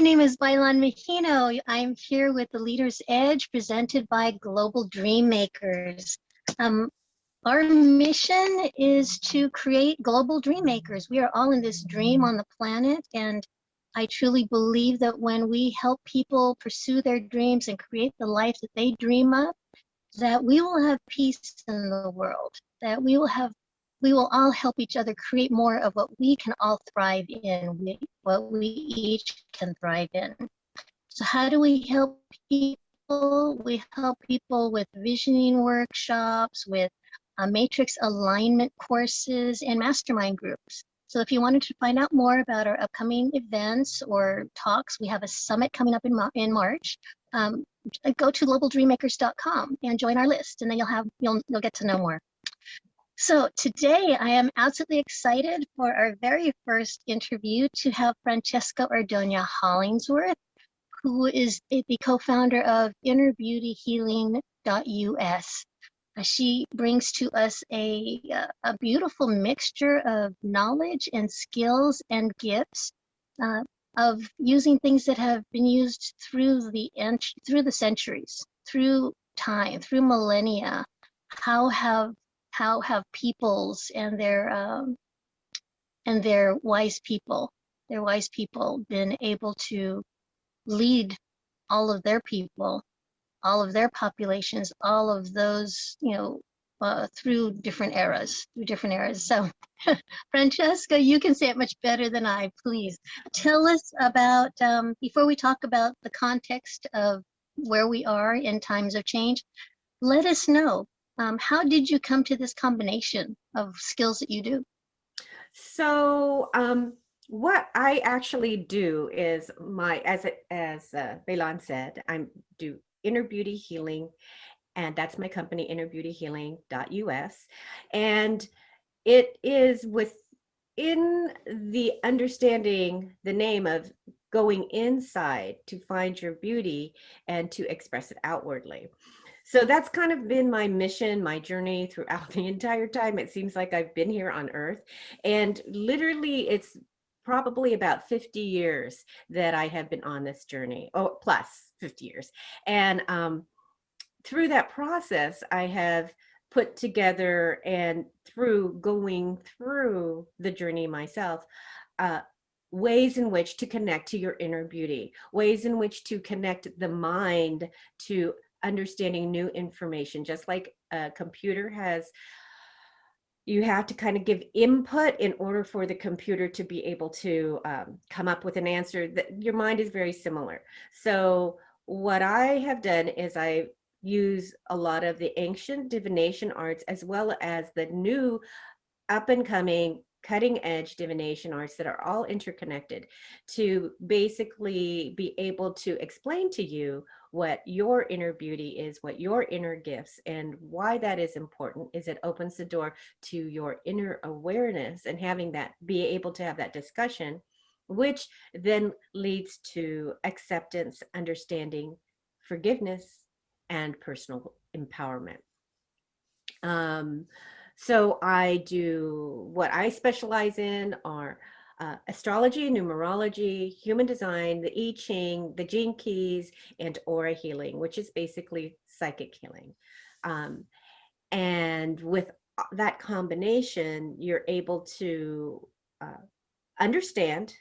My name is Baylan Megino. I'm here with the Leader's Edge presented by Global Dream Makers. Our mission is to create global dream makers. We are all in this dream on the planet, and I truly believe that when we help people pursue their dreams and create the life that they dream of, that we will have peace in the world, that we will all help each other create more of what we can all thrive in, what we each can thrive in. So how do we help people? We help people with visioning workshops, with matrix alignment courses, and mastermind groups. So if you wanted to find out more about our upcoming events or talks, we have a summit coming up in March. Go to globaldreammakers.com and join our list, and then you'll get to know more. So today I am absolutely excited for our very first interview to have Francesca Ordona Hollingsworth, who is the co-founder of innerbeautyhealing.us. She brings to us a beautiful mixture of knowledge and skills and gifts of using things that have been used through the centuries, through time, through millennia. How have peoples and their wise people been able to lead all of their people, all of their populations, all of those, through different eras. So, Francesca, you can say it much better than I. Please tell us about, before we talk about the context of where we are in times of change, let us know, how did you come to this combination of skills that you do? So, what I actually do is as Baylan said, I do inner beauty healing, and that's my company, innerbeautyhealing.us. And it is within the understanding, the name of going inside to find your beauty and to express it outwardly. So that's kind of been my mission, my journey throughout the entire time. It seems like I've been here on Earth. And literally, it's probably about 50 years that I have been on this journey, plus 50 years. And through that process, I have put together, and through going through the journey myself, ways in which to connect to your inner beauty, ways in which to connect the mind to understanding new information. Just like a computer you have to kind of give input in order for the computer to be able to come up with an answer. That your mind is very similar. So what I have done is I use a lot of the ancient divination arts, as well as the new up and coming cutting edge divination arts that are all interconnected, to basically be able to explain to you what your inner beauty is, what your inner gifts, and why that is important. Is it opens the door to your inner awareness, and having that, be able to have that discussion, which then leads to acceptance, understanding, forgiveness, and personal empowerment. So I do, what I specialize in are astrology, numerology, human design, the I Ching, the gene keys, and aura healing, which is basically psychic healing. And with that combination, you're able to understand,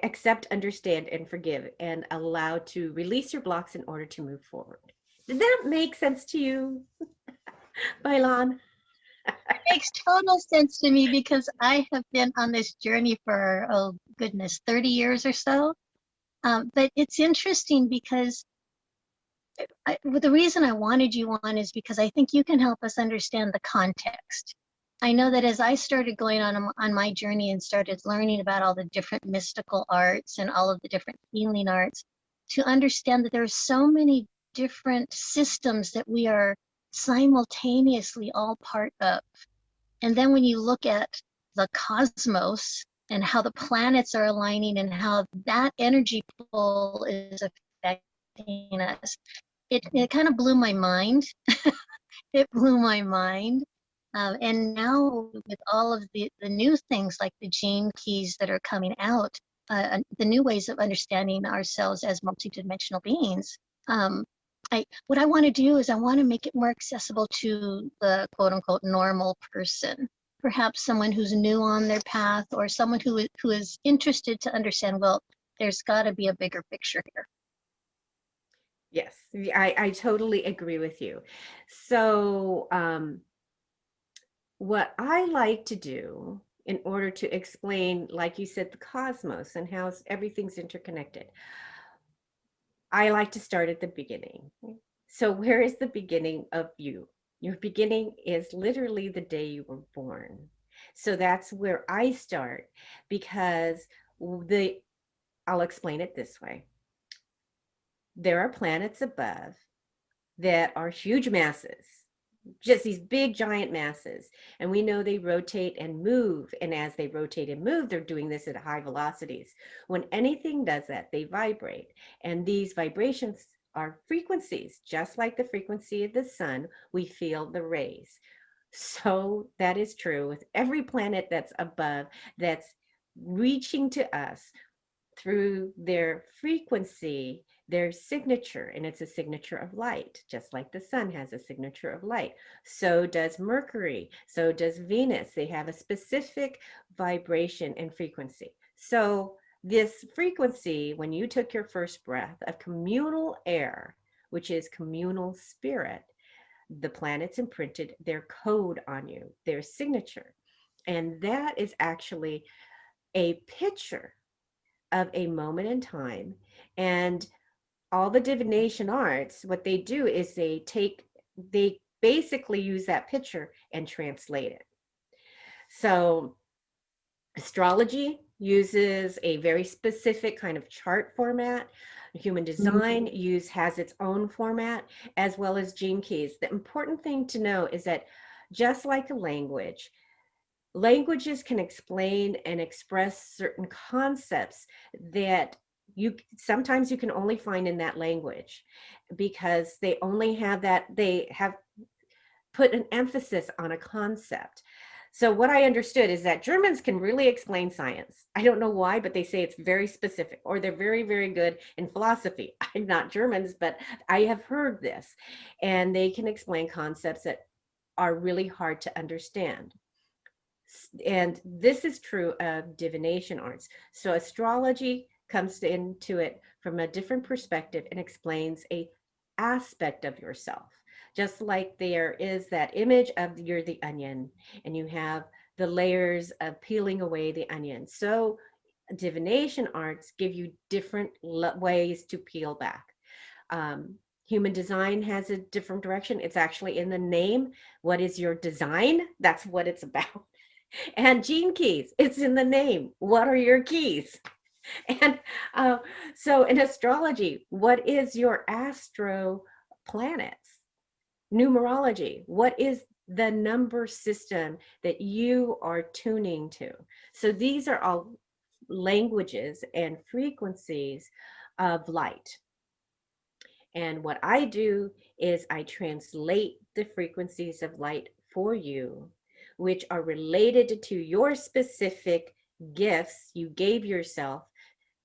accept, understand, and forgive, and allow to release your blocks in order to move forward. Did that make sense to you, Baylan? It makes total sense to me, because I have been on this journey for, oh goodness, 30 years or so. But it's interesting because the reason I wanted you on is because I think you can help us understand the context. I know that as I started going on my journey and started learning about all the different mystical arts and all of the different healing arts, to understand that there's so many different systems that we are simultaneously all part of. And then when you look at the cosmos and how the planets are aligning and how that energy pull is affecting us, it kind of blew my mind. It blew my mind. And now with all of the new things like the gene keys that are coming out, the new ways of understanding ourselves as multidimensional beings. What I want to do is I want to make it more accessible to the quote unquote normal person, perhaps someone who's new on their path, or someone who is interested to understand, well, there's got to be a bigger picture here. Yes, I totally agree with you. So, what I like to do in order to explain, like you said, the cosmos and how everything's interconnected, I like to start at the beginning. So, where is the beginning of you? Your beginning is literally the day you were born. So that's where I start, because I'll explain it this way. There are planets above that are huge masses, just these big giant masses. And we know they rotate and move. And as they rotate and move, they're doing this at high velocities. When anything does that, they vibrate. And these vibrations are frequencies, just like the frequency of the sun, we feel the rays. So that is true with every planet that's above, that's reaching to us through their frequency, their signature, and it's a signature of light, just like the sun has a signature of light. So does Mercury, so does Venus. They have a specific vibration and frequency. So this frequency, when you took your first breath of communal air, which is communal spirit, the planets imprinted their code on you, their signature. And that is actually a picture of a moment in time. And all the divination arts, what they do is they basically use that picture and translate it. So astrology uses a very specific kind of chart format. Human design has its own format, as well as gene keys. The important thing to know is that just like a language, languages can explain and express certain concepts that sometimes you can only find in that language, because they only have that, they have put an emphasis on a concept. So what I understood is that Germans can really explain science. I don't know why, but they say it's very specific, or they're very, very good in philosophy. I'm not Germans, but I have heard this, and they can explain concepts that are really hard to understand. And this is true of divination arts. So astrology comes into it from a different perspective and explains a aspect of yourself. Just like there is that image of you're the onion, and you have the layers of peeling away the onion. So divination arts give you different ways to peel back. Human design has a different direction. It's actually in the name. What is your design? That's what it's about. And gene keys, it's in the name. What are your keys? And so in astrology, what is your astro planets? Numerology, what is the number system that you are tuning to? So these are all languages and frequencies of light. And what I do is I translate the frequencies of light for you, which are related to your specific gifts you gave yourself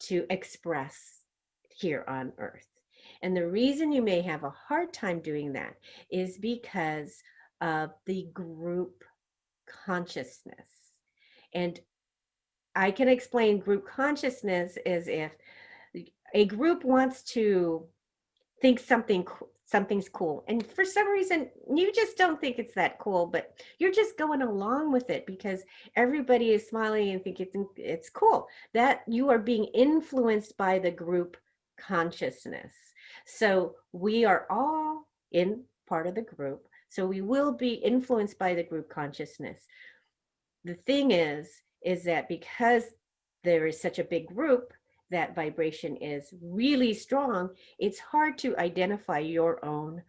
to express here on earth. And the reason you may have a hard time doing that is because of the group consciousness. And I can explain group consciousness as if a group wants to think something's cool, and for some reason you just don't think it's that cool, but you're just going along with it because everybody is smiling and think it's cool. That you are being influenced by the group consciousness. So we are all in part of the group, so we will be influenced by the group consciousness. The thing is that because there is such a big group, that vibration is really strong, it's hard to identify your own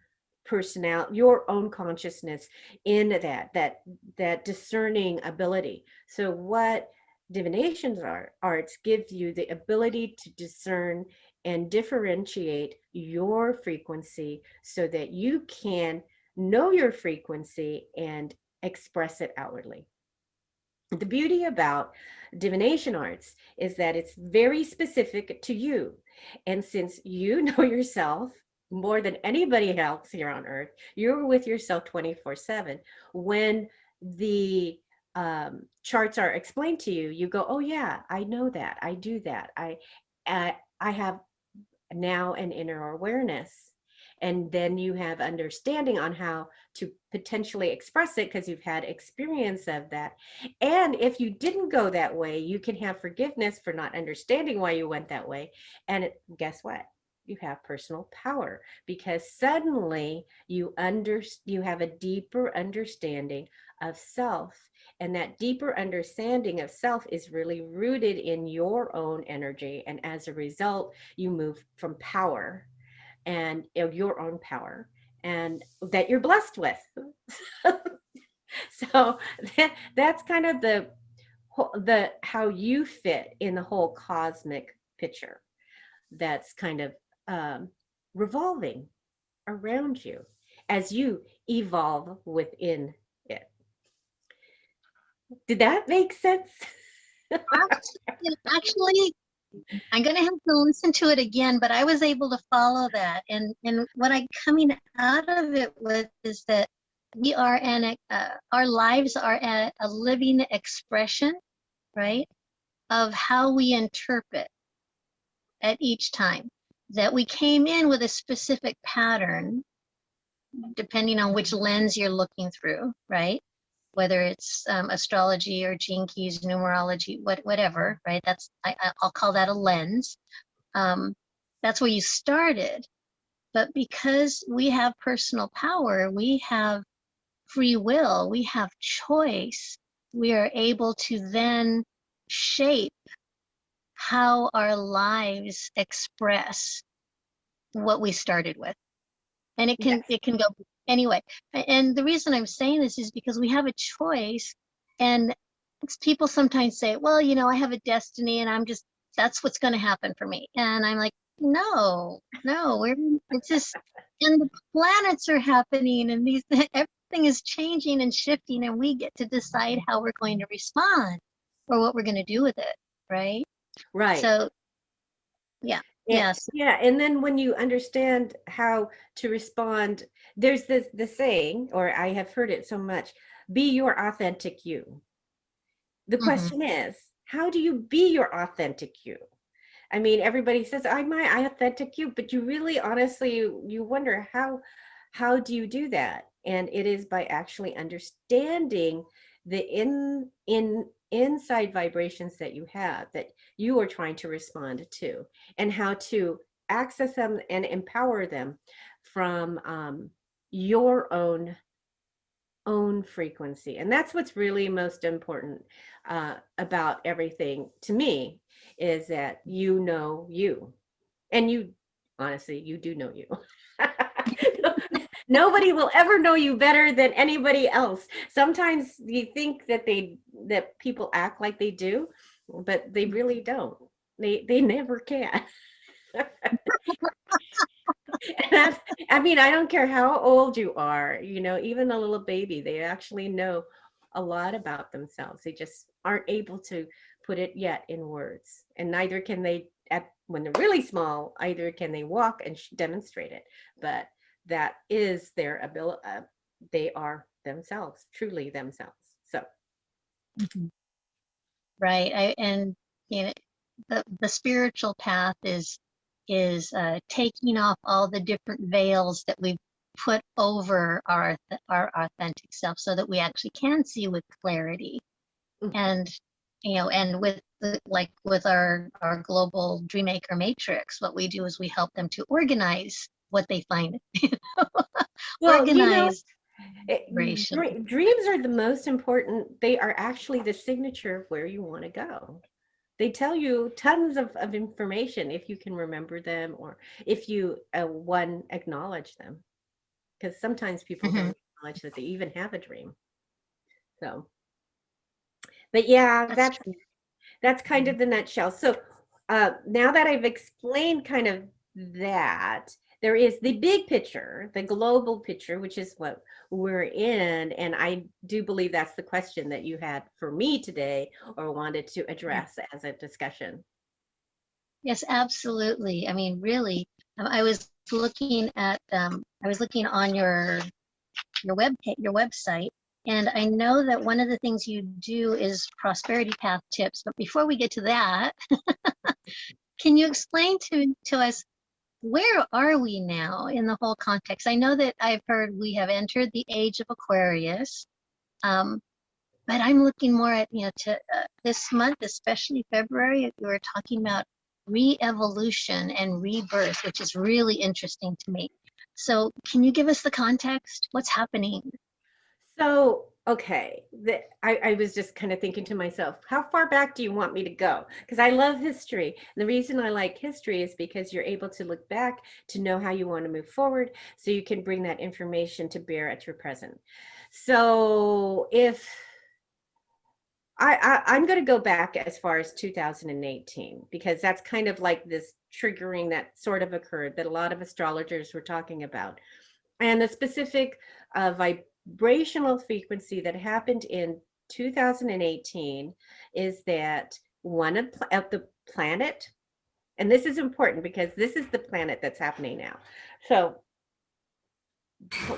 personality, your own consciousness in that discerning ability. So what divinations arts give you the ability to discern and differentiate your frequency so that you can know your frequency and express it outwardly. The beauty about divination arts is that it's very specific to you. And since you know yourself more than anybody else here on earth, you're with yourself 24/7. When the charts are explained to you, you go, oh yeah, I know that, I do that, I have now an inner awareness. And then you have understanding on how to potentially express it because you've had experience of that. And if you didn't go that way, you can have forgiveness for not understanding why you went that way. And guess what? You have personal power because suddenly you have a deeper understanding of self. And that deeper understanding of self is really rooted in your own energy. And as a result, you move from power and your own power and that you're blessed with. So that's kind of the how you fit in the whole cosmic picture that's kind of revolving around you as you evolve within it. Did that make sense? Actually, I'm going to have to listen to it again, but I was able to follow that. And what I'm coming out of it with is that we are our lives are a living expression, right, of how we interpret at each time. That we came in with a specific pattern, depending on which lens you're looking through, right? Whether it's astrology or gene keys, numerology, whatever, right? I'll call that a lens. That's where you started. But because we have personal power, we have free will, we have choice, we are able to then shape how our lives express what we started with. And Yes. it can go anyway. And the reason I'm saying this is because we have a choice. And people sometimes say, well, you know, I have a destiny and that's what's going to happen for me. And I'm like, no, it's just, and the planets are happening and everything is changing and shifting, and we get to decide how we're going to respond or what we're going to do with it. Right. Right. So, yeah. Yes. Yeah, and then when you understand how to respond, there's the saying, or I have heard it so much, be your authentic you. The Mm-hmm. question is, how do you be your authentic you? I mean, everybody says, I'm my authentic you, but you really honestly you wonder how do you do that? And it is by actually understanding the inside vibrations that you have that you are trying to respond to, and how to access them and empower them from your own frequency. And that's what's really most important about everything to me, is that you know you. And you, honestly, you do know you. Nobody will ever know you better than anybody else. Sometimes you think that people act like they do, but they really don't. They never can. And I mean, I don't care how old you are, even a little baby, they actually know a lot about themselves. They just aren't able to put it yet in words. And neither can they when they're really small, either can they walk and demonstrate it. But that is their ability. They are themselves, truly themselves. So, Mhm. Right. And you know, the spiritual path is taking off all the different veils that we've put over our authentic self, so that we actually can see with clarity. mhm. And and with with our global dream maker matrix, what we do is we help them to organize what they find. Well, Organize vibration. dreams are the most important. They are actually the signature of where you want to go. They tell you tons of information if you can remember them, or if you one acknowledge them, because sometimes people Mhm. don't acknowledge that they even have a dream. So, but yeah, That's that's true. kind of the nutshell. So now that I've explained kind of that there is the big picture, the global picture, which is what we're in. And I do believe that's the question that you had for me today or wanted to address as a discussion. Yes, absolutely. I mean, really, I was looking on your website, and I know that one of the things you do is prosperity path tips. But before we get to that, can you explain to us where are we now in the whole context? I know that I've heard we have entered the age of Aquarius, but I'm looking more at, to this month, especially February, we were talking about re-evolution and rebirth, which is really interesting to me. So can you give us the context? What's happening? So, okay, I was just kind of thinking to myself, how far back do you want me to go? Because I love history. And the reason I like history is because you're able to look back to know how you want to move forward, so you can bring that information to bear at your present. So if I'm going to go back as far as 2018, because that's kind of like this triggering that sort of occurred that a lot of astrologers were talking about. And the specific vibrational frequency that happened in 2018 is that one of the planet, and this is important because this is the planet that's happening now. So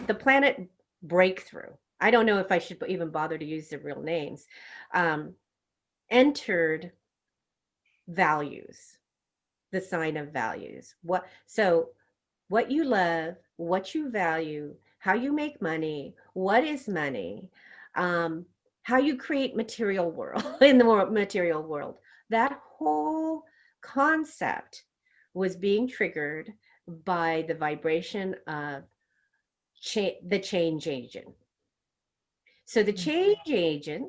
the planet breakthrough, I don't know if I should even bother to use the real names, um, entered values, the sign of values. What you love, what you value, how you make money, what is money, um, how you create material world in the material world. That whole concept was being triggered by the vibration of the change agent. So the change agent,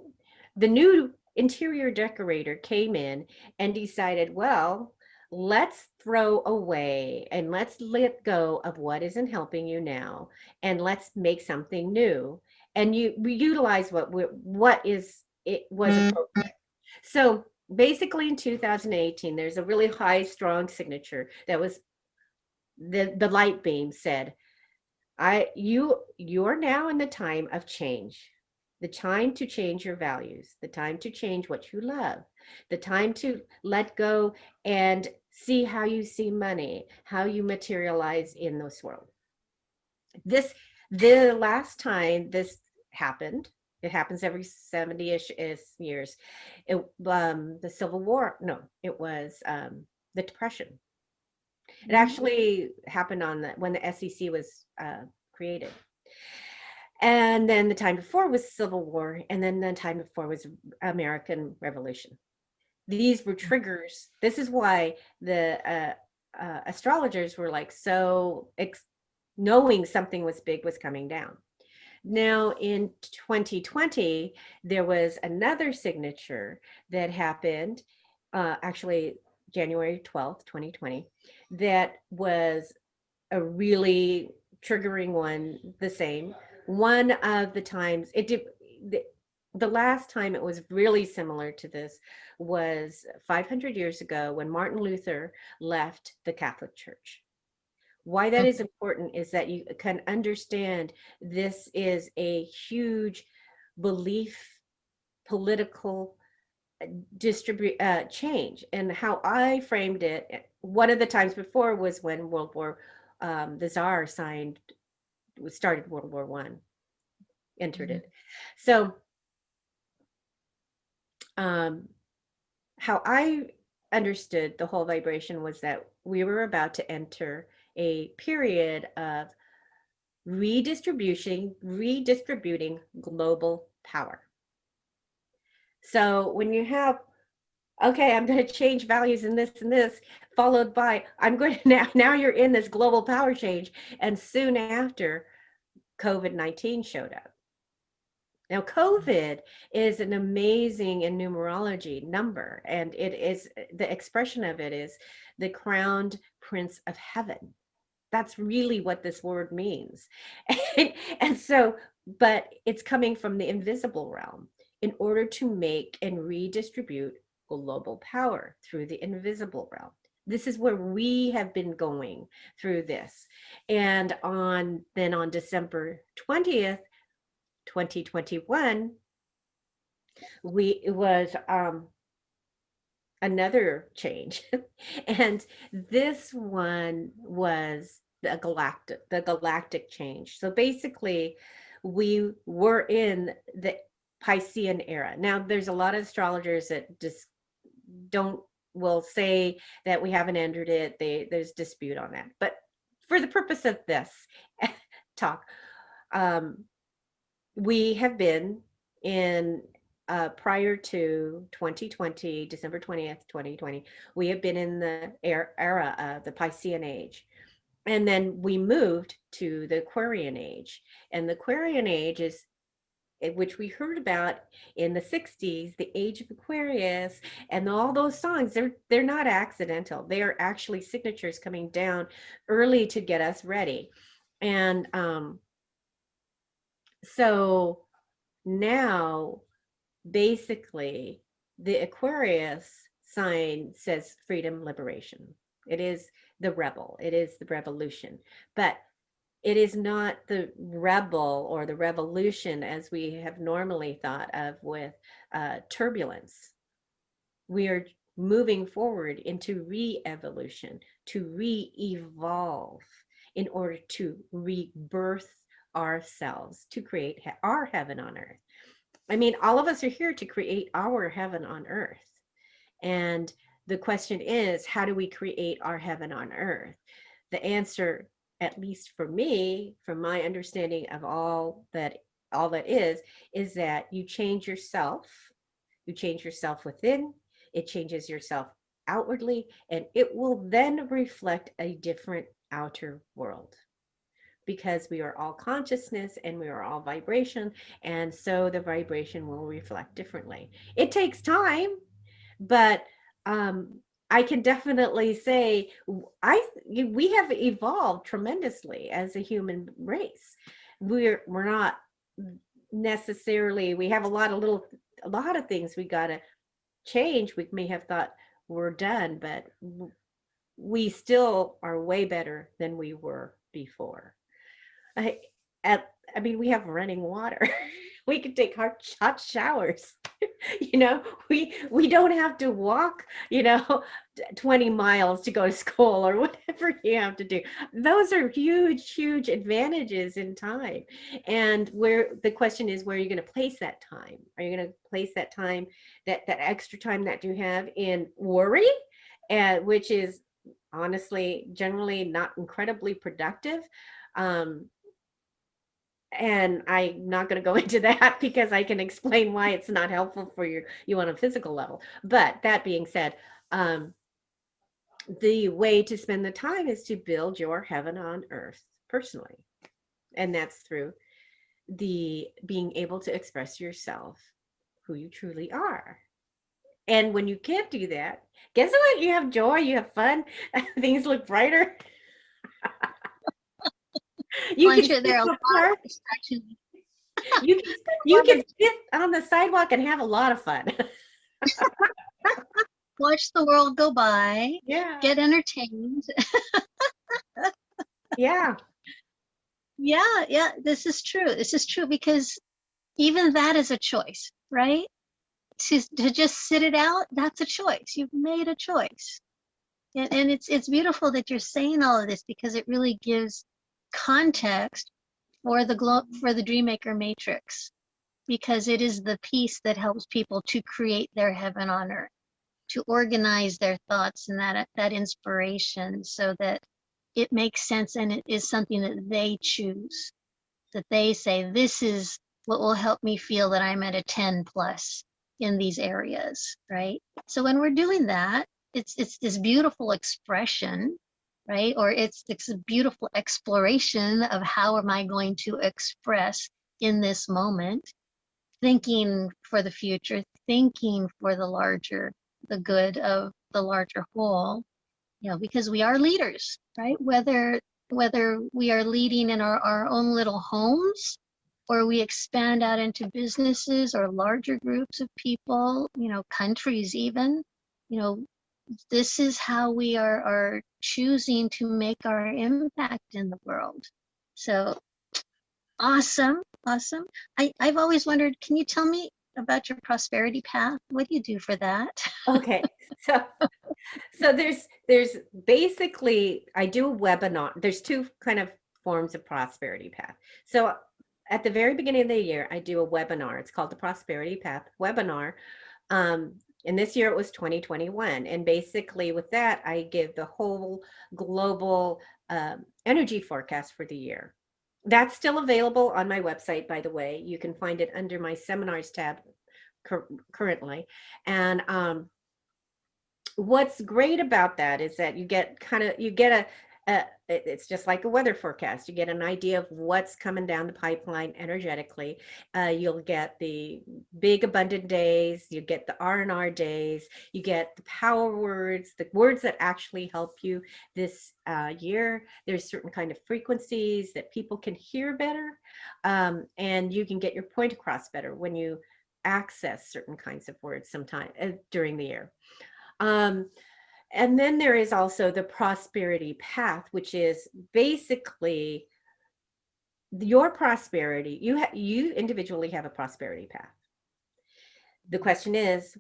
the new interior decorator came in and decided, well, let's throw away and let's let go of what isn't helping you now, and let's make something new. And you utilize what is it was appropriate. So basically in 2018, there's a really high, strong signature that was the light beam said, you're now in the time of change, the time to change your values, the time to change what you love, the time to let go and see how you see money, how you materialize in this world. This the last time this happened, it happens every 70-ish years. The Civil War, no, it was the Depression. It actually happened when the SEC was created. And then the time before was Civil War, and then the time before was American Revolution. These were triggers. This is why the astrologers were like knowing something was big was coming down. Now in 2020, there was another signature that happened, actually January 12th, 2020, that was a really triggering one, the same. One of the times it did, the last time it was really similar to this was 500 years ago when Martin Luther left the Catholic Church. Why that is important is that you can understand this is a huge belief, political change. And how I framed it, one of the times before was when the Tsar started World War One, entered it. So how I understood the whole vibration was that we were about to enter a period of redistributing global power. So when you have, okay, I'm going to change values in this and this, followed by, I'm going to now you're in this global power change. And soon after, COVID-19 showed up. Now, COVID is an amazing in numerology number, and it is the expression of it is the crowned prince of heaven. That's really what this word means. And so, but it's coming from the invisible realm in order to make and redistribute global power through the invisible realm. This is where we have been going through this. And on December 20th, 2021, it was another change. And this one was the galactic change. So basically, we were in the Piscean era. Now, there's a lot of astrologers that just don't will say that we haven't entered it. There's dispute on that. But for the purpose of this talk, we have been in prior to 2020, December 20th, 2020, we have been in the era of the Piscean age. And then we moved to the Aquarian age. And the Aquarian age is, which we heard about in the 60s, the age of Aquarius, and all those songs, they're not accidental. They are actually signatures coming down early to get us ready. And so now, basically, the Aquarius sign says freedom, liberation. It is the rebel. It is the revolution. But it is not the rebel or the revolution as we have normally thought of with turbulence. We are moving forward into re-evolution, to re-evolve in order to rebirth ourselves, to create our heaven on earth. I mean, all of us are here to create our heaven on earth. And the question is, how do we create our heaven on earth? The answer, at least for me, from my understanding of all that is that you change yourself within, it changes yourself outwardly, and it will then reflect a different outer world, because we are all consciousness and we are all vibration, and so the vibration will reflect differently. It takes time, but I can definitely say we have evolved tremendously as a human race. We're not necessarily, we have a lot of things we got to change. We may have thought we're done, but we still are way better than we were before. I mean, we have running water. We could take hot showers. We don't have to walk, 20 miles to go to school or whatever you have to do. Those are huge advantages in time. And where the question is, where are you going to place that time? Are you going to place that time, that extra time that you have, in worry, which is honestly generally not incredibly productive? And I'm not going to go into that because I can explain why it's not helpful for you on a physical level. But that being said, the way to spend the time is to build your heaven on earth personally. And that's through the being able to express yourself, who you truly are. And when you can't do that, guess what? You have joy, you have fun, things look brighter. You can sit there are a lot of distractions. You can sit on the sidewalk and have a lot of fun. Watch the world go by. Yeah. Get entertained. Yeah. Yeah. This is true because even that is a choice, right? To just sit it out, that's a choice. You've made a choice. And it's beautiful that you're saying all of this, because it really gives context for the Dreammaker Matrix, because it is the piece that helps people to create their heaven on earth, to organize their thoughts and that inspiration so that it makes sense and it is something that they choose, that they say, this is what will help me feel that I'm at a 10 plus in these areas, right? So when we're doing that, it's this beautiful expression, right? Or it's a beautiful exploration of how am I going to express in this moment, thinking for the future, thinking for the good of the larger whole, because we are leaders, right? Whether we are leading in our own little homes, or we expand out into businesses or larger groups of people, countries even, this is how we are choosing to make our impact in the world. So awesome, awesome. I've always wondered, can you tell me about your prosperity path? What do you do for that? Okay, so there's basically, I do a webinar. There's two kind of forms of prosperity path. So at the very beginning of the year, I do a webinar. It's called the Prosperity Path webinar. And this year it was 2021. And basically with that, I give the whole global energy forecast for the year. That's still available on my website, by the way. You can find it under my seminars tab currently. And what's great about that is that you get it's just like a weather forecast. You get an idea of what's coming down the pipeline energetically. You'll get the big abundant days, you get the R&R days, you get the power words, the words that actually help you this year. There's certain kind of frequencies that people can hear better, and you can get your point across better when you access certain kinds of words sometime during the year. And then there is also the prosperity path, which is basically your prosperity. You individually have a prosperity path. The question is,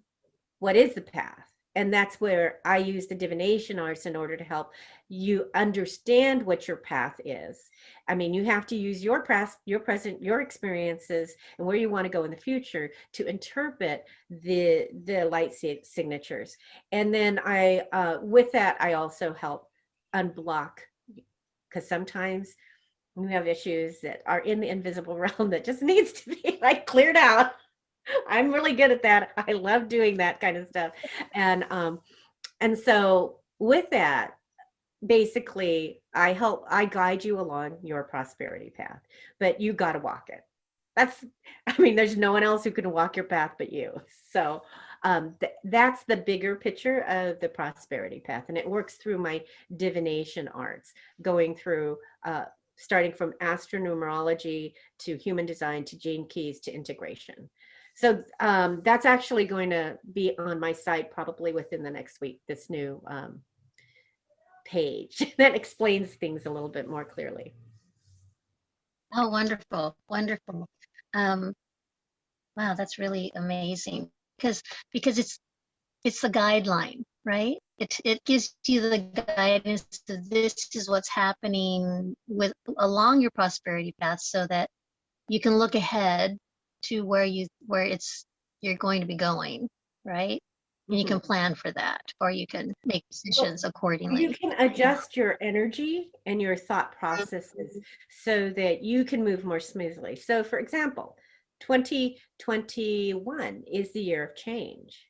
what is the path? And that's where I use the divination arts in order to help you understand what your path is. I mean, you have to use your past, your present, your experiences, and where you want to go in the future to interpret the light signatures. And then with that, I also help unblock, because sometimes you have issues that are in the invisible realm that just needs to be like cleared out. I'm really good at that. I love doing that kind of stuff. And so with that, basically I guide you along your prosperity path, but you got to walk it. I mean, there's no one else who can walk your path but you. So that's the bigger picture of the prosperity path. And it works through my divination arts, going through, starting from astronumerology to human design to gene keys to integration. So that's actually going to be on my site probably within the next week, this new page that explains things a little bit more clearly. Oh, wonderful, wonderful. Wow, that's really amazing, because it's the guideline, right? It gives you the guidance to this is what's happening along your prosperity path, so that you can look ahead to where you're going to be going, right? And you can plan for that, or you can make decisions accordingly. You can adjust your energy and your thought processes so that you can move more smoothly. So for example, 2021 is the year of change.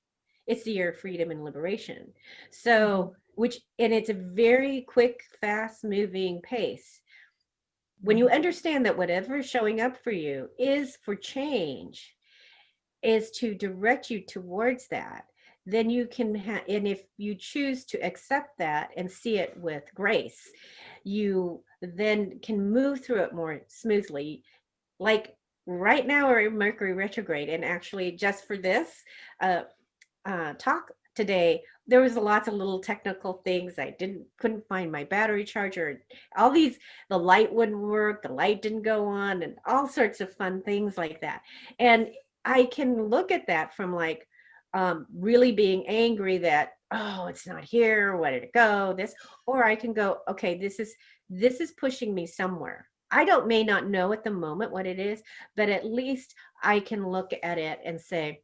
It's the year of freedom and liberation. So, and it's a very quick, fast moving pace. When you understand that whatever is showing up for you is for change, is to direct you towards that, then you can and if you choose to accept that and see it with grace, you then can move through it more smoothly. Like right now we're in Mercury retrograde, and actually just for this talk today, there was lots of little technical things. I couldn't find my battery charger, all these, the light wouldn't work, the light didn't go on, and all sorts of fun things like that. And I can look at that from like really being angry that, oh, it's not here, where did it go, or I can go, okay, this is pushing me somewhere. I may not know at the moment what it is, but at least I can look at it and say,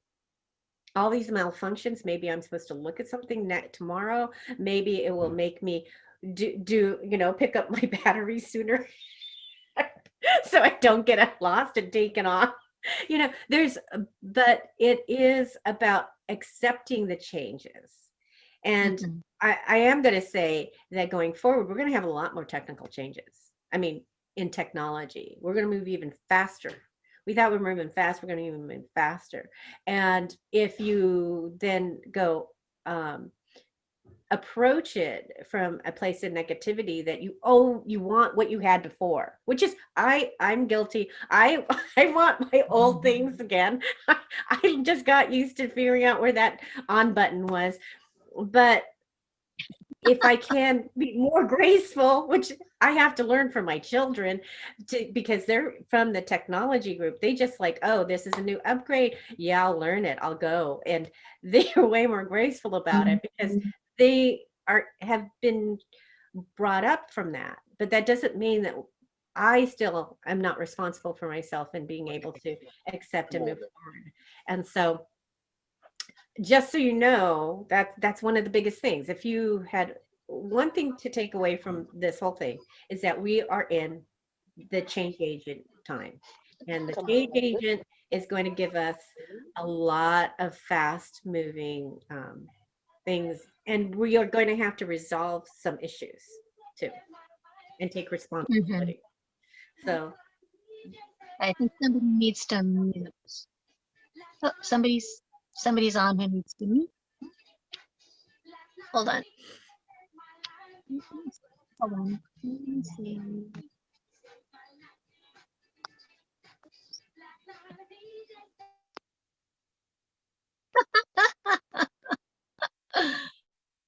all these malfunctions, maybe I'm supposed to look at something tomorrow. Maybe it will make me pick up my battery sooner so I don't get lost and taken off. But it is about accepting the changes. And I am going to say that going forward, we're going to have a lot more technical changes. I mean, in technology, we're going to move even faster. We thought we were moving fast, we're going to even move faster. And if you then go approach it from a place of negativity that you want what you had before, which is I'm guilty. I want my old things again. I just got used to figuring out where that on button was. But if I can be more graceful, which I have to learn from my children because they're from the technology group. They just like, oh, this is a new upgrade. Yeah, I'll learn it. I'll go. And they are way more graceful about it because they have been brought up from that. But that doesn't mean that I still am not responsible for myself and being able to accept and move forward. And so just so you know, that's one of the biggest things. If you had one thing to take away from this whole thing is that we are in the change agent time. And the change agent is going to give us a lot of fast moving things. And we are going to have to resolve some issues too and take responsibility. So I think somebody needs to mute. Oh, somebody's on who needs to mute. Hold on. Hold on. Let me see.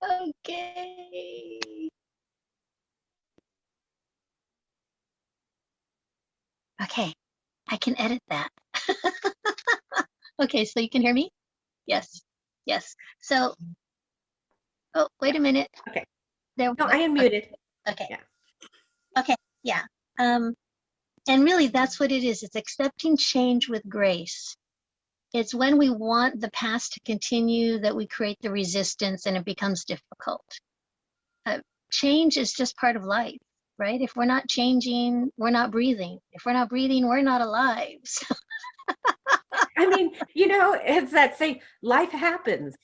Okay. Okay, I can edit that. Okay, so you can hear me? Yes, yes. So, oh, wait a minute. okay. There. No, I am muted. Okay. Yeah. Okay. Yeah. And really, that's what it is. It's accepting change with grace. It's when we want the past to continue that we create the resistance and it becomes difficult. Change is just part of life, right? If we're not changing, we're not breathing. If we're not breathing, we're not alive. So, I mean, it's that saying, life happens.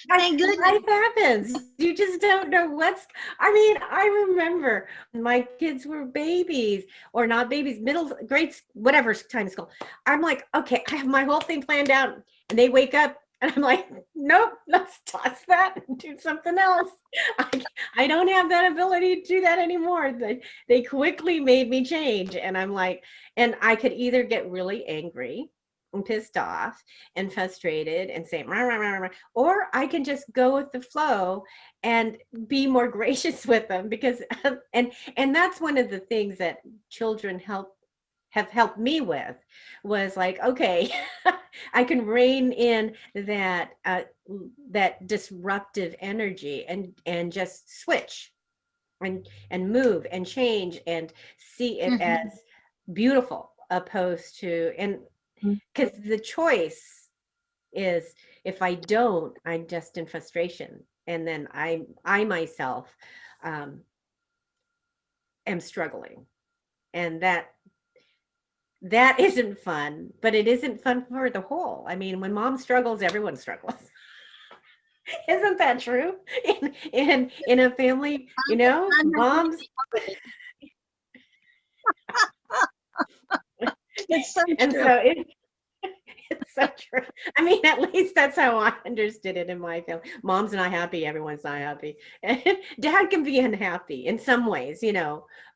thank goodness. Life happens. You just don't know I remember my kids were babies or not babies, middle grades, whatever time school. I'm like, okay, I have my whole thing planned out and they wake up and I'm like, nope, let's toss that and do something else. I don't have that ability to do that anymore. They quickly made me change. And I'm like, and I could either get really angry and pissed off and frustrated and say, rah, rah, rah, rah, or I can just go with the flow and be more gracious with them because, and that's one of the things that children have helped me with was like, okay, I can rein in that disruptive energy and just switch and move and change and see it as beautiful opposed to, and because the choice is if I don't, I'm just in frustration and then I myself am struggling, and that isn't fun, but it isn't fun for the whole. I mean, when mom struggles, everyone struggles. Isn't that true? In a family, moms. It's so And true. so it's so true. I mean, at least that's how I understood it in my family. Mom's not happy, everyone's not happy. And dad can be unhappy in some ways,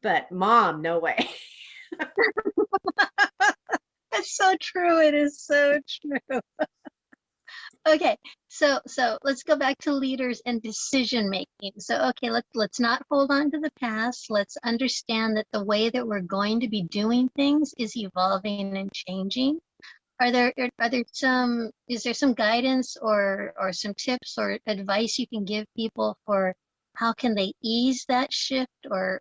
but mom, no way. It's so true. It is so true. Okay, so let's go back to leaders and decision making. So okay, let's not hold on to the past. Let's understand that the way that we're going to be doing things is evolving and changing. Is there some guidance or some tips or advice you can give people for how can they ease that shift or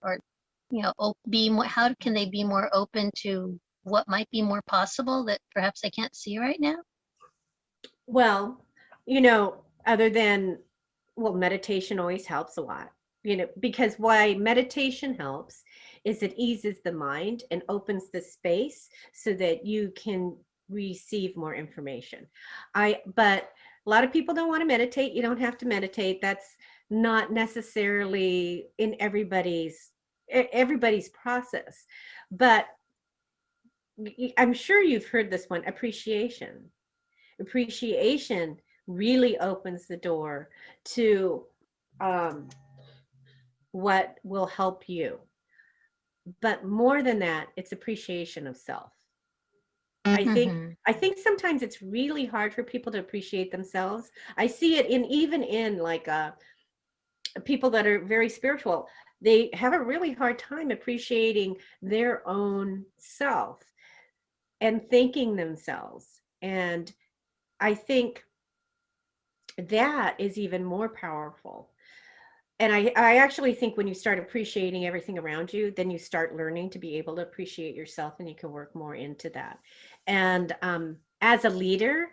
be more, how can they be more open to what might be more possible that perhaps they can't see right now? Well, other than, well, meditation always helps a lot, because why meditation helps is it eases the mind and opens the space so that you can receive more information. But a lot of people don't want to meditate. You don't have to meditate. That's not necessarily in everybody's process. But I'm sure you've heard this one, appreciation. Appreciation really opens the door to what will help you. But more than that, it's appreciation of self. I think sometimes it's really hard for people to appreciate themselves. I see it in even in like people that are very spiritual. They have a really hard time appreciating their own self and thanking themselves. And I think that is even more powerful. And I actually think when you start appreciating everything around you, then you start learning to be able to appreciate yourself, and you can work more into that. And as a leader,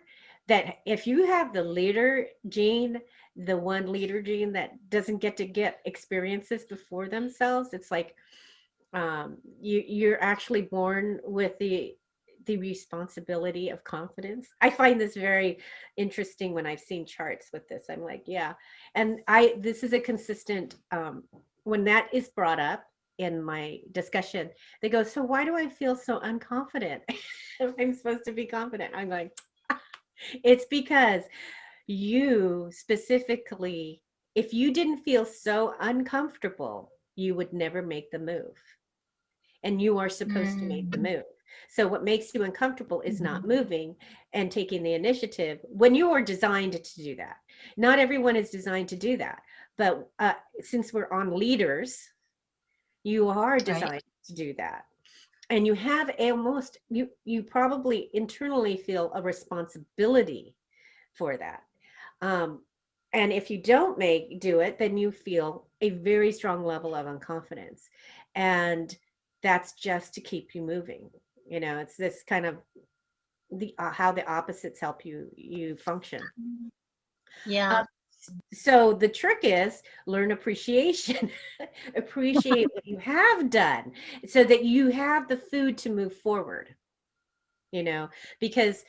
that if you have the leader gene, the one leader gene that doesn't get experiences before themselves, it's like you're actually born with the responsibility of confidence. I find this very interesting when I've seen charts with this. I'm like, yeah. And this is a consistent, when that is brought up in my discussion, they go, so why do I feel so unconfident? I'm supposed to be confident. I'm like, it's because you specifically, if you didn't feel so uncomfortable, you would never make the move. And you are supposed to make the move. So what makes you uncomfortable is not moving and taking the initiative when you are designed to do that. Not everyone is designed to do that, but since we're on leaders, you are designed to do that. And you have almost, you probably internally feel a responsibility for that. And if you don't do it, then you feel a very strong level of unconfidence. And that's just to keep you moving. You know, it's this kind of the how the opposites help you function. Yeah. So the trick is learn appreciation. Appreciate what you have done so that you have the food to move forward, you know, because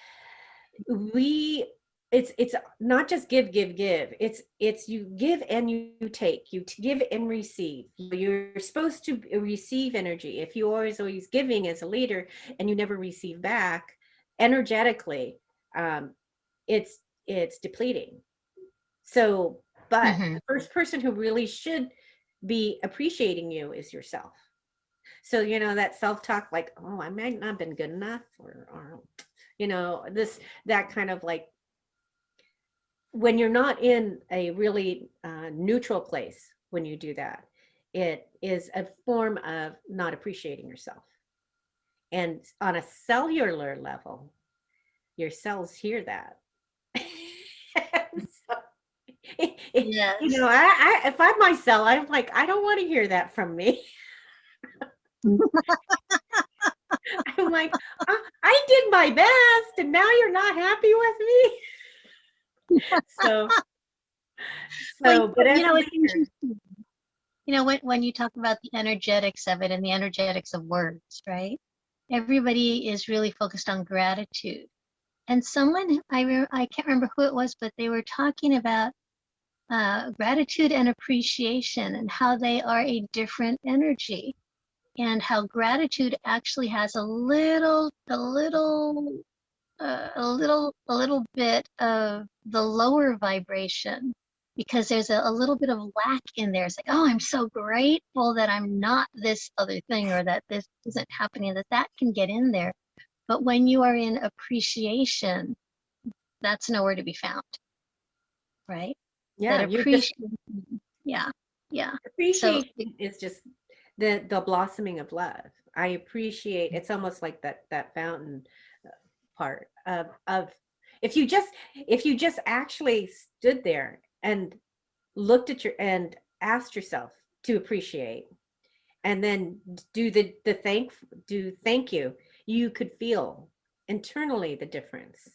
it's not just give it's you give and you take, you give and receive. You're supposed to receive energy. If you are always giving as a leader and you never receive back energetically, it's depleting. So but the first person who really should be appreciating you is yourself. So you know that self-talk, like, oh, I might not have been good enough, or you know, that kind of like, when you're not in a really neutral place, when you do that, it is a form of not appreciating yourself. And on a cellular level, your cells hear that. So, you know, Yes. if I'm my cell, I'm like, I don't want to hear that from me. I'm like, I did my best, and now you're not happy with me. So, Well, but as you a know, it's leader, interesting. You know, when you talk about the energetics of it and the energetics of words, right? Everybody is really focused on gratitude. And someone, I can't remember who it was, but they were talking about gratitude and appreciation and how they are a different energy, and how gratitude actually has a little bit of the lower vibration, because there's a little bit of lack in there. It's like, oh, I'm so grateful that I'm not this other thing, or that this isn't happening, that can get in there. But when you are in appreciation, that's nowhere to be found, right? That yeah, you're just appreciation, yeah, yeah. So, appreciation is just the blossoming of love. I appreciate, it's almost like that fountain part of if you just actually stood there and looked at your and asked yourself to appreciate, and then do the thank you, you could feel internally the difference.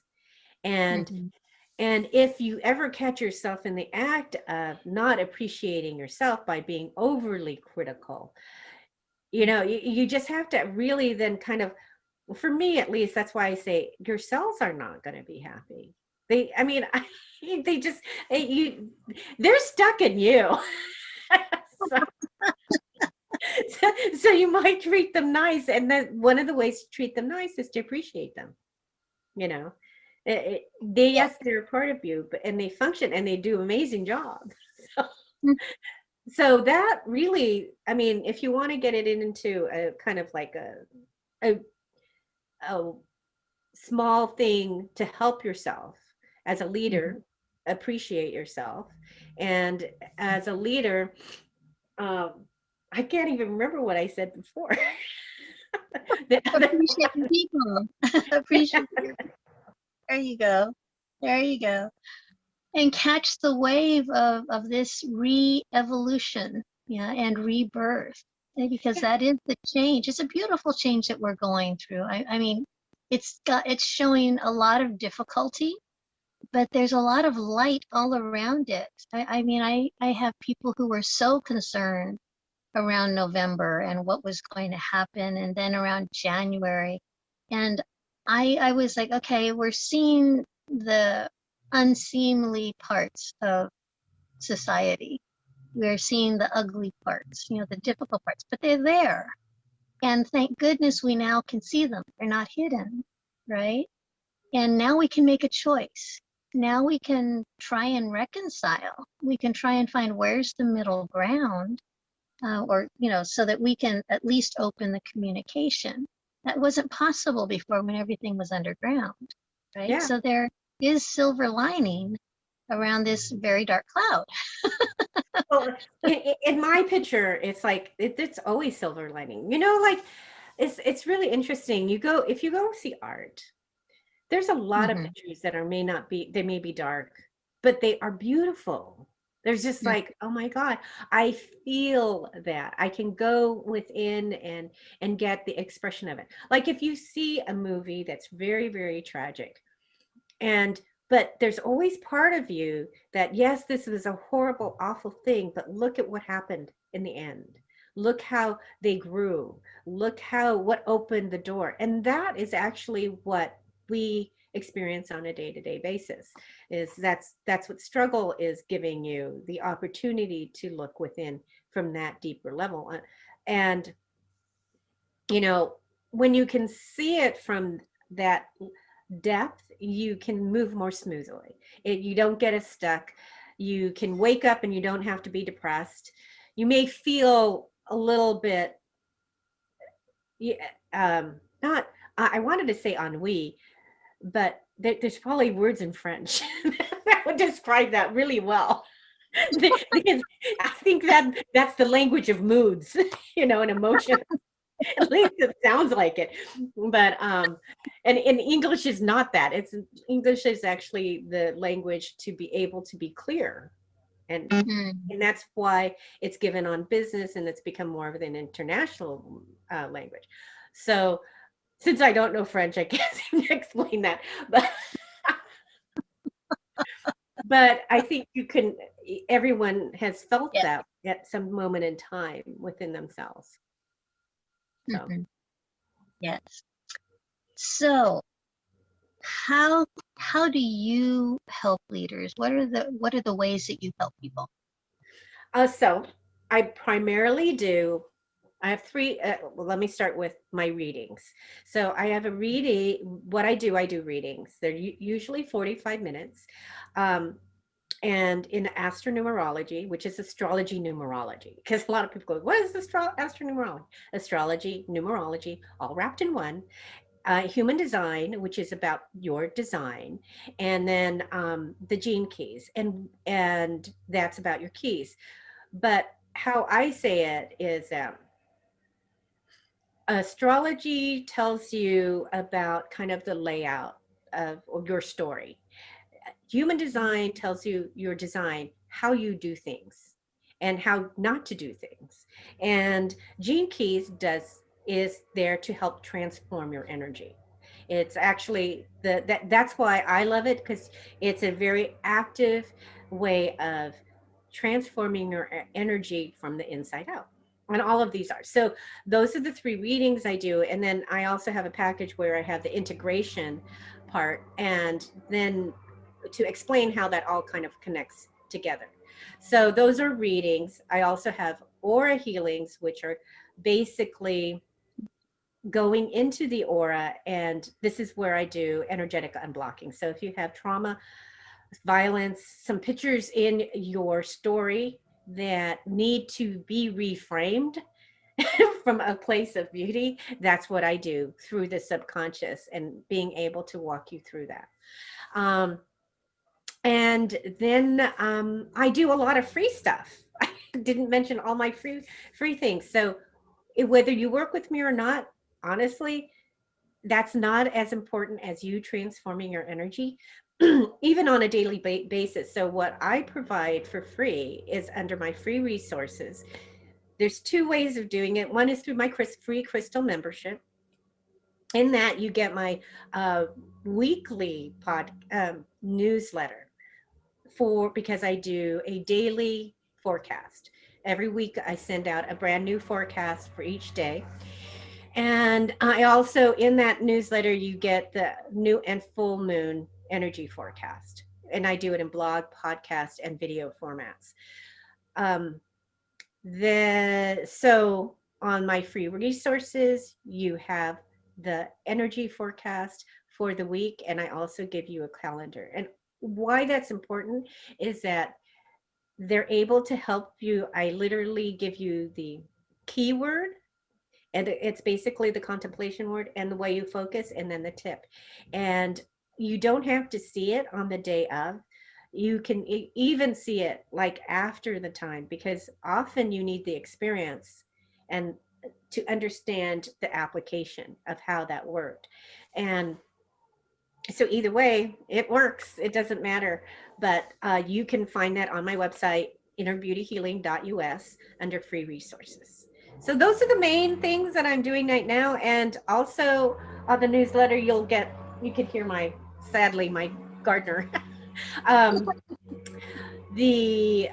and mhm. and if you ever catch yourself in the act of not appreciating yourself by being overly critical, you know, you just have to really then kind of, for me at least, that's why I say your cells are not going to be happy. I mean, they just, they're stuck in you. so, so you might treat them nice. And then one of the ways to treat them nice is to appreciate them, you know. Yeah. Yes, they're a part of you, but and they function and they do amazing job. So, Mm. so that really, I mean, if you want to get it into a kind of like a small thing to help yourself as a leader, appreciate yourself. And as a leader, I can't even remember what I said before. Appreciating people. Appreciate people. There you go. There you go. And catch the wave of this re-evolution, yeah, and rebirth. Because that is the change. It's a beautiful change that we're going through. I mean, it's showing a lot of difficulty, but there's a lot of light all around it. I mean, I have people who were so concerned around November and what was going to happen, and then around January. And I was like, okay, we're seeing the unseemly parts of society. We're seeing the ugly parts, you know, the difficult parts, but they're there. And thank goodness we now can see them. They're not hidden, right? And now we can make a choice. Now we can try and reconcile. We can try and find where's the middle ground, or, you know, so that we can at least open the communication. That wasn't possible before when everything was underground, right? Yeah. So there is silver lining around this very dark cloud. Well, in my picture, it's like it's always silver lining. You know, like it's really interesting. If you go see art, there's a lot of Mm-hmm. pictures that they may be dark, but they are beautiful. There's just like, oh my God, I feel that. I can go within and get the expression of it. Like if you see a movie that's very, very tragic, but there's always part of you that, yes, this was a horrible, awful thing, but look at what happened in the end. Look how they grew. Look what opened the door. And that is actually what we experience on a day-to-day basis. That's what struggle is giving you, the opportunity to look within from that deeper level. And you know, when you can see it from that depth, you can move more smoothly. You don't get as stuck. You can wake up and you don't have to be depressed. You may feel a little bit, yeah, not, I wanted to say ennui, but there's probably words in French that would describe that really well. Because I think that's the language of moods, you know, and emotions. At least it sounds like it. But and English is not that. English is actually the language to be able to be clear. And and that's why it's given on business, and it's become more of an international language. So since I don't know French, I can't seem to explain that. But I think everyone has felt Yeah. that at some moment in time within themselves. So. Yes. So how do you help leaders? What are the ways that you help people? So I primarily do, I have three, well, let me start with my readings. So I have a reading, I do readings. They're usually 45 minutes. And in astronumerology, which is astrology numerology, because a lot of people go, what is astronumerology? Astrology, numerology, all wrapped in one. Human design, which is about your design, and then the gene keys, and that's about your keys. But how I say it is astrology tells you about kind of the layout of your story. Human design tells you your design, how you do things and how not to do things. And Gene Keys is there to help transform your energy. It's actually that's why I love it, because it's a very active way of transforming your energy from the inside out. And all of these are. So those are the three readings I do. And then I also have a package where I have the integration part, and then to explain how that all kind of connects together. So those are readings. I also have aura healings, which are basically going into the aura, and this is where I do energetic unblocking. So if you have trauma, violence, some pictures in your story that need to be reframed, from a place of beauty. That's what I do through the subconscious and being able to walk you through that. Um, and then I do a lot of free stuff. I didn't mention all my free things. So whether you work with me or not, honestly, that's not as important as you transforming your energy, even on a daily basis. So what I provide for free is under my free resources. There's two ways of doing it. One is through my free crystal membership. In that, you get my weekly newsletter because I do a daily forecast. Every week, I send out a brand new forecast for each day. And I also, in that newsletter, you get the new and full moon energy forecast. And I do it in blog, podcast, and video formats. So on my free resources, you have the energy forecast for the week, and I also give you a calendar. And why that's important is that they're able to help you. I literally give you the keyword, and it's basically the contemplation word and the way you focus, and then the tip. And you don't have to see it on the day of. You can even see it like after the time, because often you need the experience and to understand the application of how that worked. And so either way, it works. It doesn't matter. But you can find that on my website, innerbeautyhealing.us, under free resources. So those are the main things that I'm doing right now. And also on the newsletter, you can hear sadly, my gardener. um, the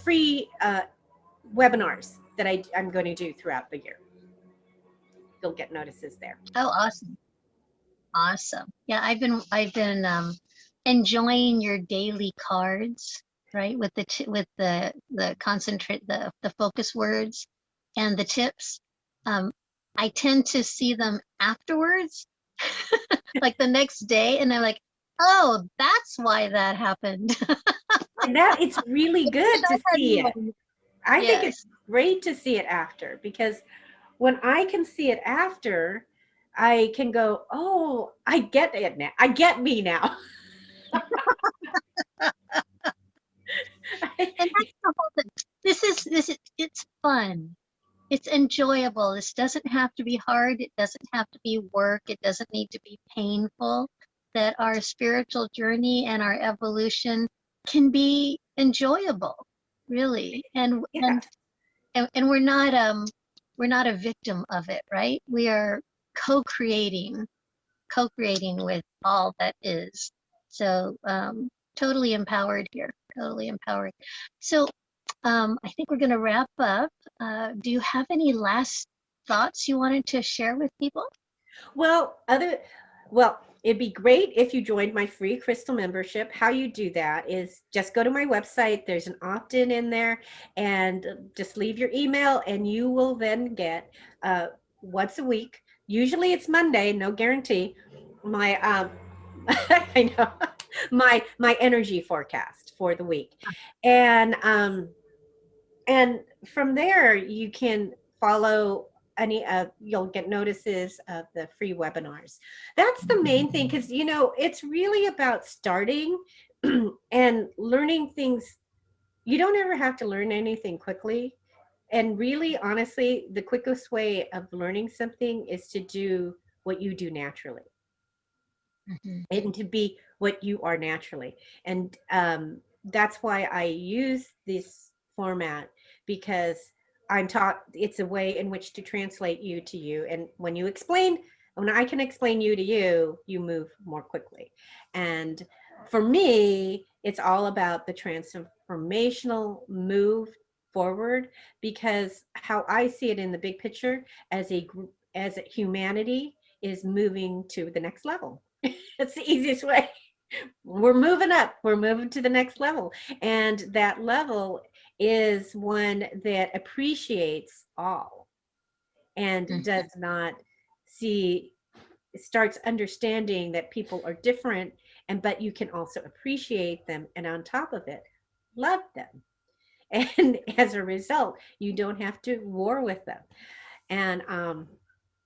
free webinars that I'm going to do throughout the year. You'll get notices there. Oh, awesome. Awesome. Yeah, I've been enjoying your daily cards, right? With the concentrate, the focus words and the tips. I tend to see them afterwards, like the next day, and I'm like, oh, that's why that happened. And that it's really good to see it. I think it's Yes. great to see it after, because when I can see it after, I can go, oh, I get it now. I get me now. And that's the whole thing. It's fun. It's enjoyable. This doesn't have to be hard. It doesn't have to be work. It doesn't need to be painful. That our spiritual journey and our evolution can be enjoyable, really. And Yeah. and we're not a victim of it, right? We are co-creating with all that is. So totally empowered here. Totally empowered. So I think we're going to wrap up. Do you have any last thoughts you wanted to share with people? Well, it'd be great if you joined my free crystal membership. How you do that is just go to my website. There's an opt-in in there, and just leave your email, and you will then get once a week. Usually it's Monday, no guarantee. My I know, my energy forecast for the week, and from there you can follow any you'll get notices of the free webinars. That's the main thing, because it's really about starting and learning things. You don't ever have to learn anything quickly, and really, honestly, the quickest way of learning something is to do what you do naturally. Mm-hmm. And to be what you are naturally. And that's why I use this format, because I'm taught it's a way in which to translate you to you. And when I can explain you to you, you move more quickly. And for me, it's all about the transformational move forward, because how I see it in the big picture, as a group, as a humanity is moving to the next level. That's the easiest way. We're moving up. We're moving to the next level. And that level is one that appreciates all and does not starts understanding that people are different, but you can also appreciate them. And on top of it, love them. And as a result, you don't have to war with them. And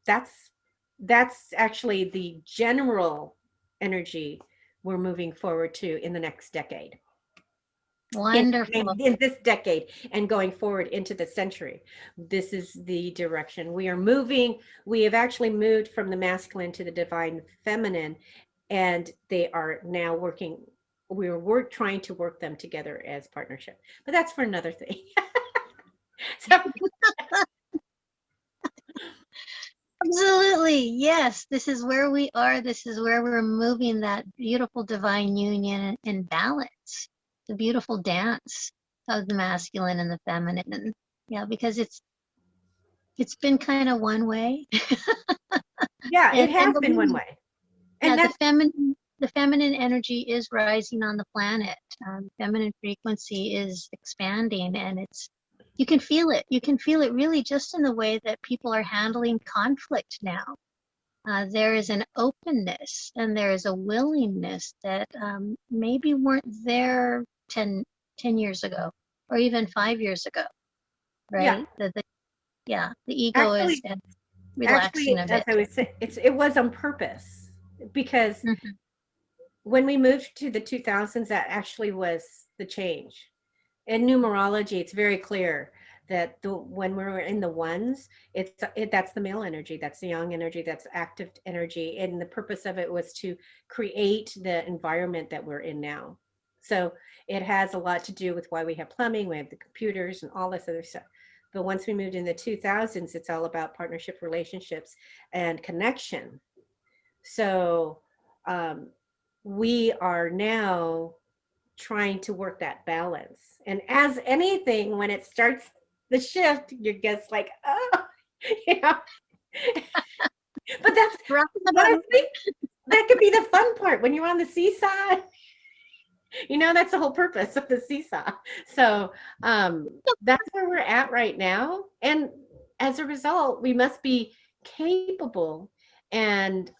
that's actually the general energy we're moving forward to in the next decade. Wonderful. In this decade and going forward into the century, this is the direction we are moving. We have actually moved from the masculine to the divine feminine, and they are now working. We're trying to work them together as partnership, but that's for another thing. So Absolutely. Yes, this is where we are. This is where we're moving that beautiful divine union and balance, the beautiful dance of the masculine and the feminine. And yeah, because it's been kind of one way. yeah, it has And been one way, yeah, and that's the feminine energy is rising on the planet. Feminine frequency is expanding, and you can feel it. You can feel it really just in the way that people are handling conflict now. There is an openness and there is a willingness that maybe weren't there 10 years ago or even 5 years ago, yeah. right? Yeah, the ego is Actually, relaxing a as bit. I was saying, it was on purpose, because Mhm. when we moved to the 2000s, that actually was the change. In numerology, it's very clear that when we're in the ones, that's the male energy, that's the yang energy, that's active energy, and the purpose of it was to create the environment that we're in now. So it has a lot to do with why we have plumbing, we have the computers, and all this other stuff. But once we moved in the 2000s, it's all about partnership, relationships, and connection. So um, we are now trying to work that balance. And as anything, when it starts the shift, you're just like, oh, you know. But that's Rock the boat. honestly, that could be the fun part when you're on the seesaw. You know, that's the whole purpose of the seesaw. So that's where we're at right now. And as a result, we must be capable, and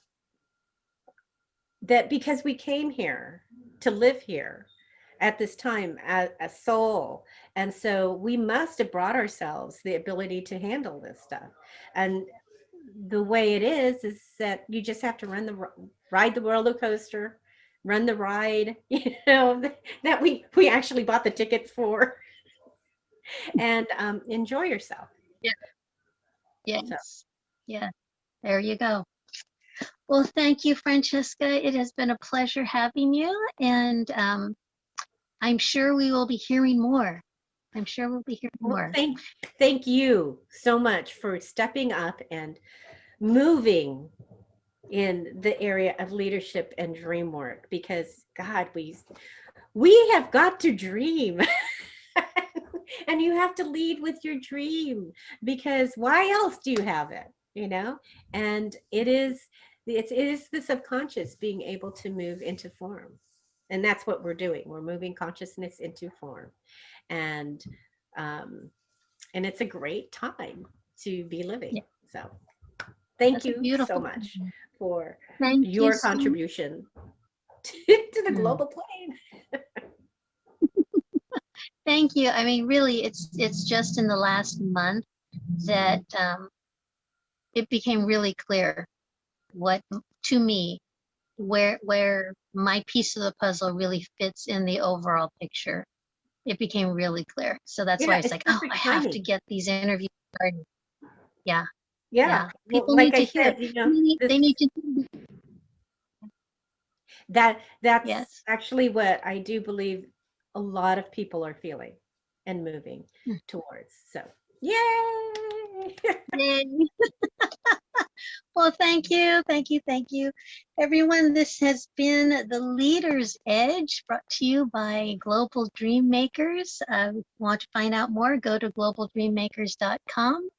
that because we came here to live here at this time as a soul, and so we must have brought ourselves the ability to handle this stuff. And the way it is that you just have to ride the roller coaster, run the ride, you know, that we actually bought the tickets for, and enjoy yourself. Yeah. So Yes. Yeah. There you go. Well, thank you, Francesca. It has been a pleasure having you, and I'm sure we will be hearing more. I'm sure we'll be hearing well, more. thank you so much for stepping up and moving in the area of leadership and dream work, because God, we have got to dream. And you have to lead with your dream, because why else do you have it, you know? And it is the subconscious being able to move into form, and that's what we're doing. We're moving consciousness into form, and um it's a great time to be living. Yeah, So thank that's a you so beautiful much thing. for Thank you your so much. contribution to the Mm. global plane. Thank you. I mean, really, it's just in the last month that it became really clear what, to me, where my piece of the puzzle really fits in the overall picture. It became really clear. So that's why Yeah, it's it's like, oh, I perfect have to timing. get these interviews started. Yeah, Yeah. yeah. Well, People like need to I hear it. said, you know, this They need to. that's Yes. actually what I do believe a lot of people are feeling and moving Mm. towards. So, yay! Yay. Well, thank you, thank you, thank you. Everyone, this has been The Leader's Edge, brought to you by Global Dream Makers. If you want to find out more, go to globaldreammakers.com.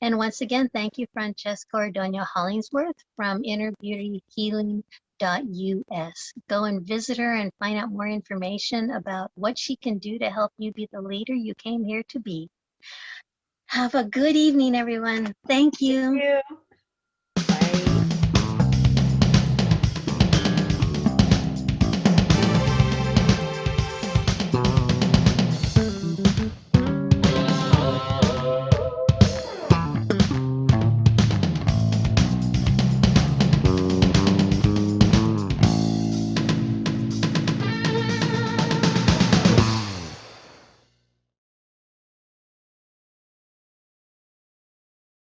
And once again, thank you, Francesca Ordona Hollingsworth from innerbeautyhealing.us. Go and visit her and find out more information about what she can do to help you be the leader you came here to be. Have a good evening, everyone. Thank Thank you. you.